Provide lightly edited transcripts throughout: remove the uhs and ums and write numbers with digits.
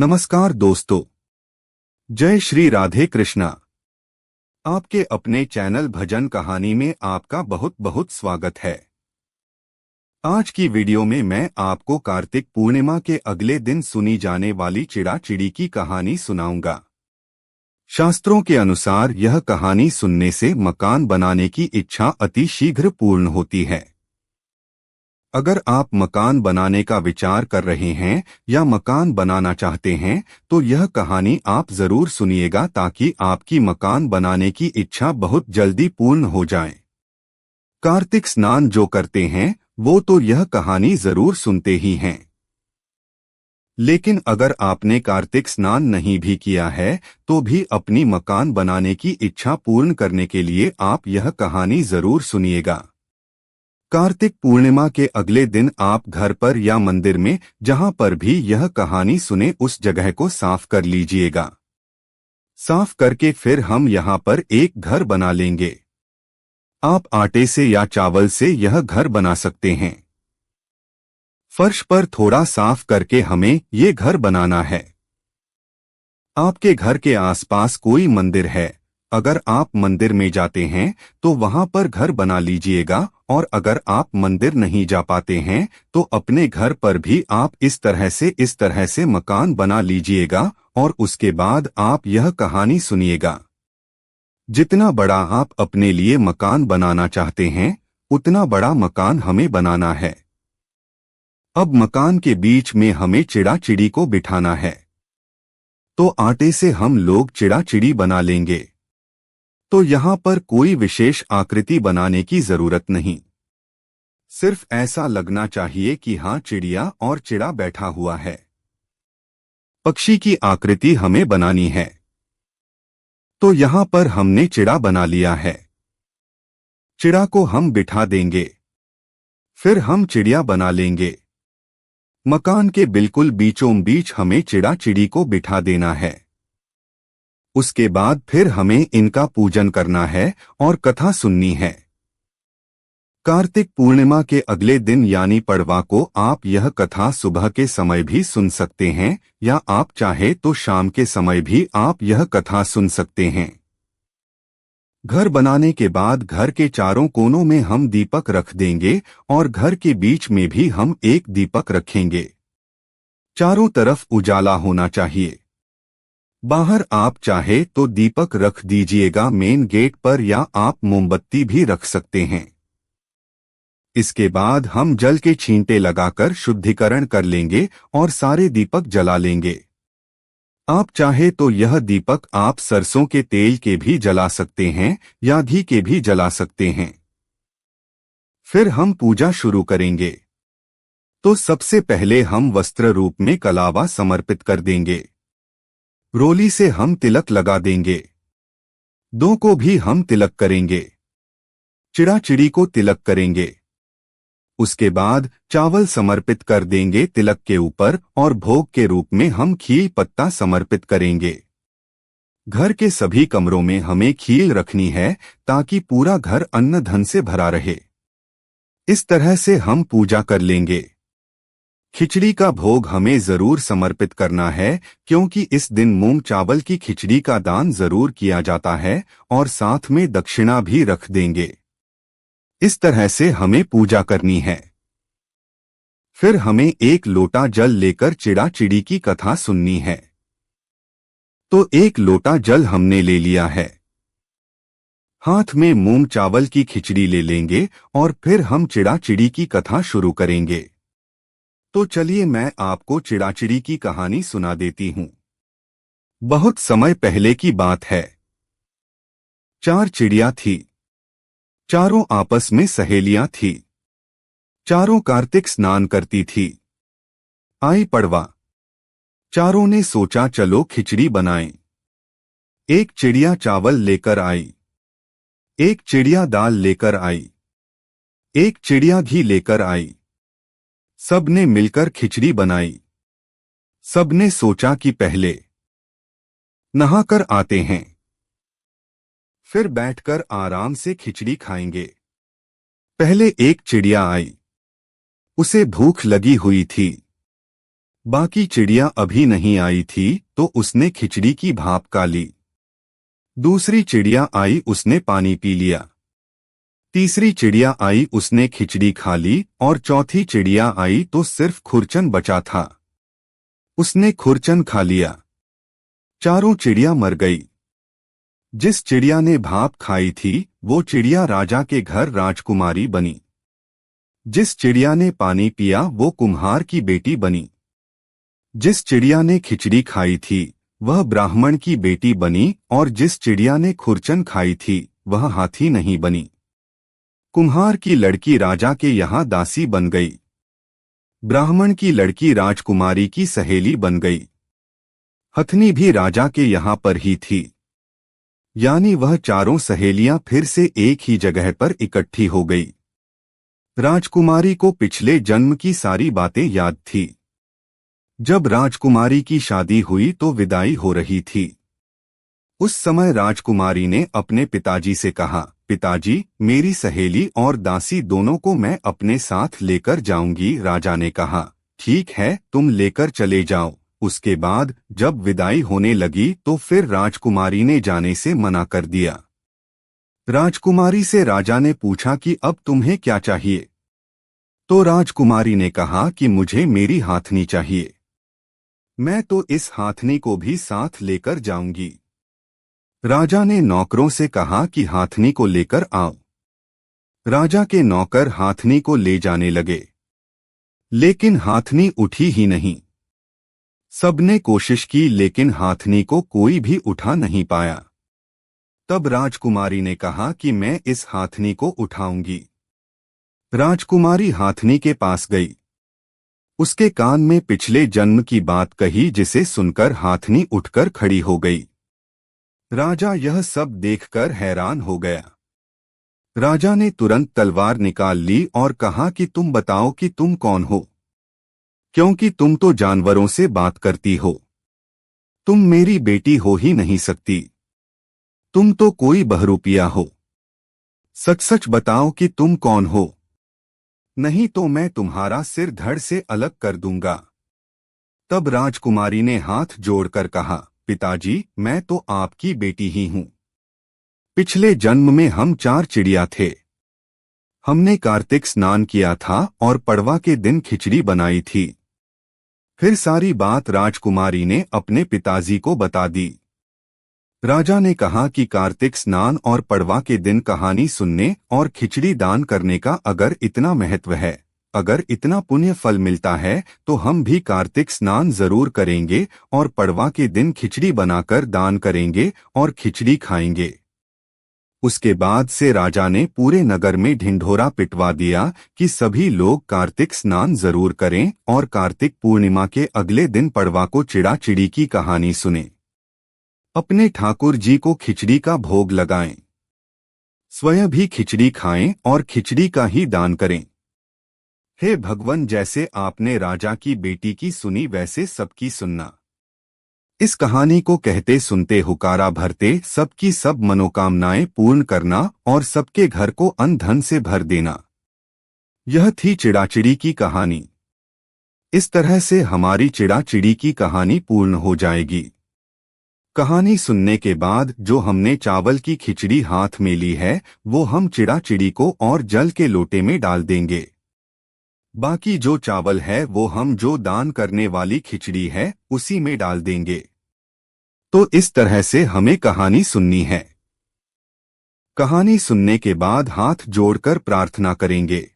नमस्कार दोस्तों। जय श्री राधे कृष्णा। आपके अपने चैनल भजन कहानी में आपका बहुत बहुत स्वागत है। आज की वीडियो में मैं आपको कार्तिक पूर्णिमा के अगले दिन सुनी जाने वाली चिड़ा चिड़ी की कहानी सुनाऊंगा। शास्त्रों के अनुसार यह कहानी सुनने से मकान बनाने की इच्छा अति शीघ्र पूर्ण होती है। अगर आप मकान बनाने का विचार कर रहे हैं या मकान बनाना चाहते हैं तो यह कहानी आप जरूर सुनिएगा ताकि आपकी मकान बनाने की इच्छा बहुत जल्दी पूर्ण हो जाए। कार्तिक स्नान जो करते हैं वो तो यह कहानी जरूर सुनते ही हैं, लेकिन अगर आपने कार्तिक स्नान नहीं भी किया है तो भी अपनी मकान बनाने की इच्छा पूर्ण करने के लिए आप यह कहानी जरूर सुनिएगा। कार्तिक पूर्णिमा के अगले दिन आप घर पर या मंदिर में जहां पर भी यह कहानी सुने उस जगह को साफ कर लीजिएगा। साफ करके फिर हम यहां पर एक घर बना लेंगे। आप आटे से या चावल से यह घर बना सकते हैं। फर्श पर थोड़ा साफ करके हमें ये घर बनाना है। आपके घर के आसपास कोई मंदिर है, अगर आप मंदिर में जाते हैं तो वहां पर घर बना लीजिएगा, और अगर आप मंदिर नहीं जा पाते हैं तो अपने घर पर भी आप इस तरह से मकान बना लीजिएगा और उसके बाद आप यह कहानी सुनिएगा। जितना बड़ा आप अपने लिए मकान बनाना चाहते हैं उतना बड़ा मकान हमें बनाना है। अब मकान के बीच में हमें चिड़ा चिड़ी को बिठाना है। तो आटे से हम लोग चिड़ा चिड़ी बना लेंगे। तो यहाँ पर कोई विशेष आकृति बनाने की जरूरत नहीं, सिर्फ ऐसा लगना चाहिए कि हाँ चिड़िया और चिड़ा बैठा हुआ है। पक्षी की आकृति हमें बनानी है। तो यहाँ पर हमने चिड़ा बना लिया है। चिड़ा को हम बिठा देंगे, फिर हम चिड़िया बना लेंगे। मकान के बिल्कुल बीचों बीच हमें चिड़ा चिड़ी को बिठा देना है। उसके बाद फिर हमें इनका पूजन करना है और कथा सुननी है। कार्तिक पूर्णिमा के अगले दिन यानी पड़वा को आप यह कथा सुबह के समय भी सुन सकते हैं या आप चाहे तो शाम के समय भी आप यह कथा सुन सकते हैं। घर बनाने के बाद घर के चारों कोनों में हम दीपक रख देंगे और घर के बीच में भी हम एक दीपक रखेंगे। चारों तरफ उजाला होना चाहिए। बाहर आप चाहे तो दीपक रख दीजिएगा मेन गेट पर, या आप मोमबत्ती भी रख सकते हैं। इसके बाद हम जल के छींटे लगाकर शुद्धिकरण कर लेंगे और सारे दीपक जला लेंगे। आप चाहे तो यह दीपक आप सरसों के तेल के भी जला सकते हैं या घी के भी जला सकते हैं। फिर हम पूजा शुरू करेंगे। तो सबसे पहले हम वस्त्र रूप में कलावा समर्पित कर देंगे। रोली से हम तिलक लगा देंगे। दो को भी हम तिलक करेंगे। चिड़ा चिड़ी को तिलक करेंगे। उसके बाद चावल समर्पित कर देंगे तिलक के ऊपर और भोग के रूप में हम खील पत्ता समर्पित करेंगे। घर के सभी कमरों में हमें खील रखनी है ताकि पूरा घर अन्न धन से भरा रहे। इस तरह से हम पूजा कर लेंगे। खिचड़ी का भोग हमें जरूर समर्पित करना है क्योंकि इस दिन मूंग चावल की खिचड़ी का दान जरूर किया जाता है और साथ में दक्षिणा भी रख देंगे। इस तरह से हमें पूजा करनी है। फिर हमें एक लोटा जल लेकर चिड़ा चिड़ी की कथा सुननी है। तो एक लोटा जल हमने ले लिया है। हाथ में मूंग चावल की खिचड़ी ले लेंगे और फिर हम चिड़ा चिड़ी की कथा शुरू करेंगे। तो चलिए मैं आपको चिड़ा चिड़ी की कहानी सुना देती हूँ। बहुत समय पहले की बात है। 4 चिड़िया थी। चारों आपस में सहेलियां थी। चारों कार्तिक स्नान करती थी। आई पड़वा। चारों ने सोचा चलो खिचड़ी बनाएं। एक चिड़िया चावल लेकर आई। एक चिड़िया दाल लेकर आई। एक चिड़िया घी लेकर आई। सबने मिलकर खिचड़ी बनाई। सबने सोचा कि पहले नहाकर आते हैं, फिर बैठकर आराम से खिचड़ी खाएंगे। पहले एक चिड़िया आई। उसे भूख लगी हुई थी। बाकी चिड़िया अभी नहीं आई थी तो उसने खिचड़ी की भाप का ली। दूसरी चिड़िया आई, उसने पानी पी लिया। तीसरी चिड़िया आई, उसने खिचड़ी खा ली। और चौथी चिड़िया आई तो सिर्फ खुरचन बचा था, उसने खुरचन खा लिया। चारों चिड़िया मर गई। जिस चिड़िया ने भाप खाई थी वो चिड़िया राजा के घर राजकुमारी बनी। जिस चिड़िया ने पानी पिया वो कुम्हार की बेटी बनी। जिस चिड़िया ने खिचड़ी खाई थी वह ब्राह्मण की बेटी बनी। और जिस चिड़िया ने खुरचन खाई थी वह हाथी नहीं बनी। कुम्हार की लड़की राजा के यहाँ दासी बन गई। ब्राह्मण की लड़की राजकुमारी की सहेली बन गई। हथनी भी राजा के यहाँ पर ही थी। यानी वह चारों सहेलियां फिर से एक ही जगह पर इकट्ठी हो गई। राजकुमारी को पिछले जन्म की सारी बातें याद थी। जब राजकुमारी की शादी हुई तो विदाई हो रही थी। उस समय राजकुमारी ने अपने पिताजी से कहा, पिताजी, मेरी सहेली और दासी दोनों को मैं अपने साथ लेकर जाऊंगी। राजा ने कहा, ठीक है, तुम लेकर चले जाओ। उसके बाद जब विदाई होने लगी तो फिर राजकुमारी ने जाने से मना कर दिया। राजकुमारी से राजा ने पूछा कि अब तुम्हें क्या चाहिए? तो राजकुमारी ने कहा कि मुझे मेरी हाथनी चाहिए। मैं तो इस हाथनी को भी साथ लेकर जाऊंगी। राजा ने नौकरों से कहा कि हाथनी को लेकर आओ। राजा के नौकर हाथनी को ले जाने लगे, लेकिन हाथनी उठी ही नहीं। सबने कोशिश की लेकिन हाथनी को कोई भी उठा नहीं पाया। तब राजकुमारी ने कहा कि मैं इस हाथनी को उठाऊंगी। राजकुमारी हाथनी के पास गई। उसके कान में पिछले जन्म की बात कही, जिसे सुनकर हाथनी उठकर खड़ी हो गई। राजा यह सब देखकर हैरान हो गया। राजा ने तुरंत तलवार निकाल ली और कहा कि तुम बताओ कि तुम कौन हो, क्योंकि तुम तो जानवरों से बात करती हो। तुम मेरी बेटी हो ही नहीं सकती। तुम तो कोई बहरूपिया हो। सच सच बताओ कि तुम कौन हो, नहीं तो मैं तुम्हारा सिर धड़ से अलग कर दूंगा। तब राजकुमारी ने हाथ जोड़कर कहा, पिताजी, मैं तो आपकी बेटी ही हूं। पिछले जन्म में हम 4 चिड़िया थे। हमने कार्तिक स्नान किया था और पड़वा के दिन खिचड़ी बनाई थी। फिर सारी बात राजकुमारी ने अपने पिताजी को बता दी। राजा ने कहा कि कार्तिक स्नान और पड़वा के दिन कहानी सुनने और खिचड़ी दान करने का अगर इतना महत्व है, अगर इतना पुण्य फल मिलता है, तो हम भी कार्तिक स्नान जरूर करेंगे और पड़वा के दिन खिचड़ी बनाकर दान करेंगे और खिचड़ी खाएंगे। उसके बाद से राजा ने पूरे नगर में ढिंढोरा पिटवा दिया कि सभी लोग कार्तिक स्नान जरूर करें और कार्तिक पूर्णिमा के अगले दिन पड़वा को चिड़ा चिड़ी की कहानी सुने। अपने ठाकुर जी को खिचड़ी का भोग लगाएं, स्वयं भी खिचड़ी खाएं और खिचड़ी का ही दान करें। हे भगवान, जैसे आपने राजा की बेटी की सुनी वैसे सबकी सुनना। इस कहानी को कहते सुनते हुकारा भरते सबकी सब मनोकामनाएं पूर्ण करना और सबके घर को अन्न धन से भर देना। यह थी चिड़ाचिड़ी की कहानी। इस तरह से हमारी चिड़ाचिड़ी की कहानी पूर्ण हो जाएगी। कहानी सुनने के बाद जो हमने चावल की खिचड़ी हाथ में ली है वो हम चिड़ाचिड़ी को और जल के लोटे में डाल देंगे। बाकी जो चावल है वो हम जो दान करने वाली खिचड़ी है उसी में डाल देंगे। तो इस तरह से हमें कहानी सुननी है। कहानी सुनने के बाद हाथ जोड़कर प्रार्थना करेंगे,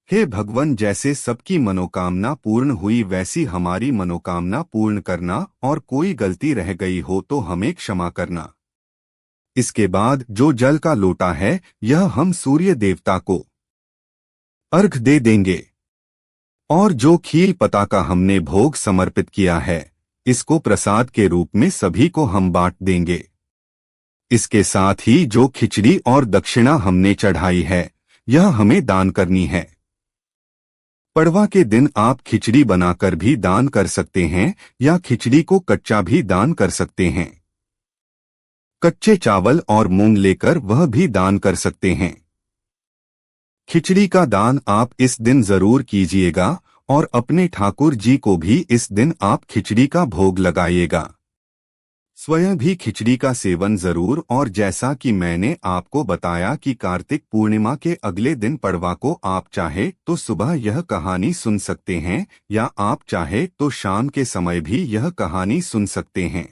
हे भगवान, जैसे सबकी मनोकामना पूर्ण हुई वैसी हमारी मनोकामना पूर्ण करना और कोई गलती रह गई हो तो हमें क्षमा करना। इसके बाद जो जल का लोटा है यह हम सूर्य देवता को अर्घ दे देंगे और जो खीर पता का हमने भोग समर्पित किया है इसको प्रसाद के रूप में सभी को हम बांट देंगे। इसके साथ ही जो खिचड़ी और दक्षिणा हमने चढ़ाई है यह हमें दान करनी है। पड़वा के दिन आप खिचड़ी बनाकर भी दान कर सकते हैं या खिचड़ी को कच्चा भी दान कर सकते हैं। कच्चे चावल और मूंग लेकर वह भी दान कर सकते हैं। खिचड़ी का दान आप इस दिन जरूर कीजिएगा और अपने ठाकुर जी को भी इस दिन आप खिचड़ी का भोग लगाइएगा। स्वयं भी खिचड़ी का सेवन जरूर। और जैसा कि मैंने आपको बताया कि कार्तिक पूर्णिमा के अगले दिन पड़वा को आप चाहे तो सुबह यह कहानी सुन सकते हैं, या आप चाहे तो शाम के समय भी यह कहानी सुन सकते हैं।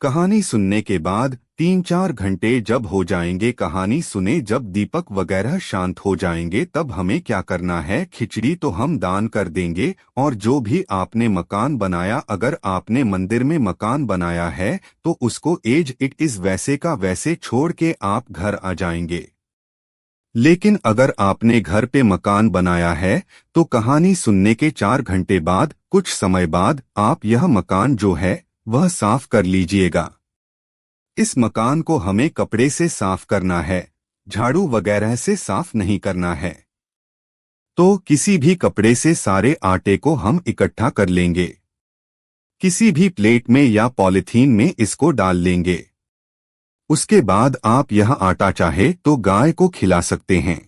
कहानी सुनने के बाद 3-4 घंटे जब हो जाएंगे कहानी सुने, जब दीपक वगैरह शांत हो जाएंगे, तब हमें क्या करना है, खिचड़ी तो हम दान कर देंगे। और जो भी आपने मकान बनाया, अगर आपने मंदिर में मकान बनाया है तो उसको एज इट इज वैसे का वैसे छोड़ के आप घर आ जाएंगे। लेकिन अगर आपने घर पे मकान बनाया है तो कहानी सुनने के 4 घंटे बाद, कुछ समय बाद, आप यह मकान जो है वह साफ कर लीजिएगा। इस मकान को हमें कपड़े से साफ करना है, झाड़ू वगैरह से साफ नहीं करना है। तो किसी भी कपड़े से सारे आटे को हम इकट्ठा कर लेंगे, किसी भी प्लेट में या पॉलिथीन में इसको डाल लेंगे। उसके बाद आप यह आटा चाहे तो गाय को खिला सकते हैं।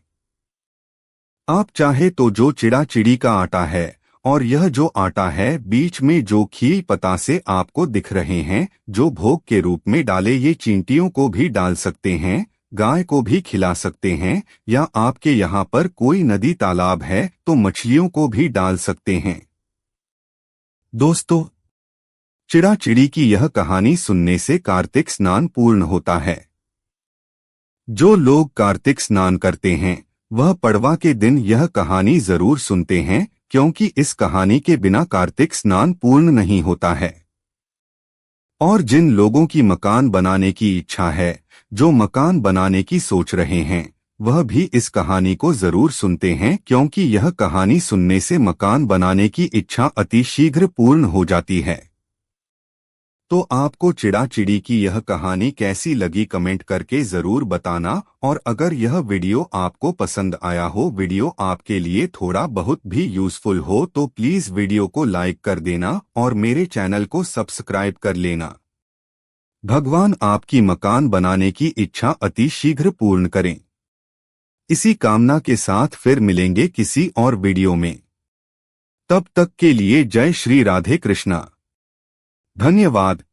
आप चाहे तो जो चिड़ा चिड़ी का आटा है और यह जो आटा है बीच में जो खील पता से आपको दिख रहे हैं, जो भोग के रूप में डाले, ये चींटियों को भी डाल सकते हैं, गाय को भी खिला सकते हैं, या आपके यहाँ पर कोई नदी तालाब है तो मछलियों को भी डाल सकते हैं। दोस्तों, चिड़ा चिड़ी की यह कहानी सुनने से कार्तिक स्नान पूर्ण होता है। जो लोग कार्तिक स्नान करते हैं वह पड़वा के दिन यह कहानी जरूर सुनते हैं, क्योंकि इस कहानी के बिना कार्तिक स्नान पूर्ण नहीं होता है। और जिन लोगों की मकान बनाने की इच्छा है, जो मकान बनाने की सोच रहे हैं, वह भी इस कहानी को जरूर सुनते हैं, क्योंकि यह कहानी सुनने से मकान बनाने की इच्छा अति शीघ्र पूर्ण हो जाती है। तो आपको चिड़ा चिड़ी की यह कहानी कैसी लगी कमेंट करके जरूर बताना। और अगर यह वीडियो आपको पसंद आया हो, वीडियो आपके लिए थोड़ा बहुत भी यूजफुल हो, तो प्लीज वीडियो को लाइक कर देना और मेरे चैनल को सब्सक्राइब कर लेना। भगवान आपकी मकान बनाने की इच्छा अति शीघ्र पूर्ण करें। इसी कामना के साथ फिर मिलेंगे किसी और वीडियो में। तब तक के लिए जय श्री राधे कृष्णा। धन्यवाद।